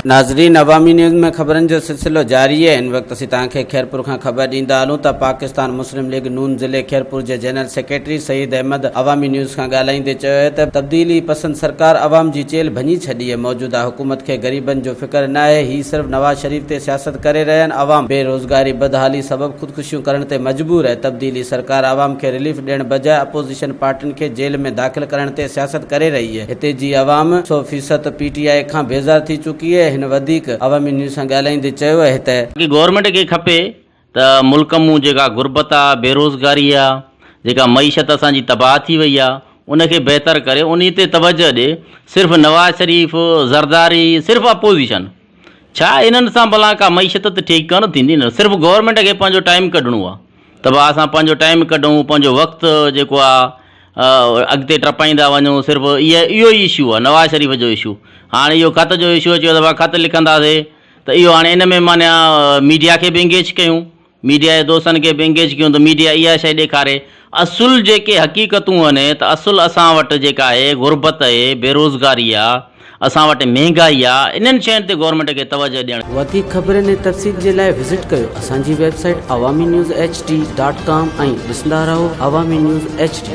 नाज़रीन, अवामी न्यूज़ में खबरन जो सिलसिलो जारी है। इन वक्त असीं तव्हांखे खैरपुर खां ख़बर ॾींदा हलूं त पाकिस्तान मुस्लिम लीग नून ज़िले खैरपुर जे जनरल सेक्रेटरी सईद अहमद अवामी न्यूज़ खां ॻाल्हाईंदे चयो है त तब्दीली पसंद सरकार अवाम जी चेल भञी छॾी है। मौजूदा हुकूमत खे ग़रीबन जो फ़िक्र न आहे। ही सिर्फ़ नवाज़ शरीफ ते सियासत करे रहिया आहिनि। अवाम बेरोज़गारी बदहाली सबब ख़ुदकुशियूं करण ते मजबूर है। तब्दीली सरकार अवाम खे रिलीफ ॾियण बजाय अपोज़िशन पार्टियुनि खे जेल में दाख़िल करण ते सियासत करे रही है। हिते जी अवाम 100% PTI खां बेज़ार थी चुकी है। हिन वधीक अवामी न्यूज़ सां ॻाल्हाईंदे चयो है त गवर्नमेंट खे खपे त मुल्क में जेका गुरबत आहे, बेरोज़गारी आहे, जेका मईशत असांजी तबाह थी वई आहे, उनखे बहितर करे उन ते तवजह ॾे। सिर्फ़ु नवाज़ शरीफ़, ज़रदारी, सिर्फ़ु अपोज़िशन, छा इन्हनि सां भला का मईशत त ठीकु कोन थींदी न। सिर्फ़ु गवर्नमेंट खे पंहिंजो टाइम कढणो आहे त भाउ असां पंहिंजो टाइम कढूं, पंहिंजो वक़्तु जेको आहे अॻिते टपाईंदा वञूं। सिर्फ़ु इहो ई इशू आहे नवाज़ शरीफ़ जो इशू। हाणे इहो ख़त जो इशू अची वियो त भाउ ख़त लिखंदासीं त इहो हाणे इन में माना मीडिया खे बि एंगेज कयूं, मीडिया जे दोस्तनि खे बि एंगेज कयूं त मीडिया इहा शइ ॾेखारे असुल जेके हक़ीक़तूं आहिनि त असुल असां वटि जेका आहे गुरबत आहे, बेरोज़गारी आहे, असां वटि महांगाई आहे। इन्हनि शयुनि ते गवर्नमेंट खे तवजह ॾियणु। वधीक ख़बरनि ऐं तफ़सील जे लाइ विज़िट कयो असांजी वेबसाइट awamiNewsHD.com ऐं ॾिसंदा रहो अवामी न्यूज़ HD।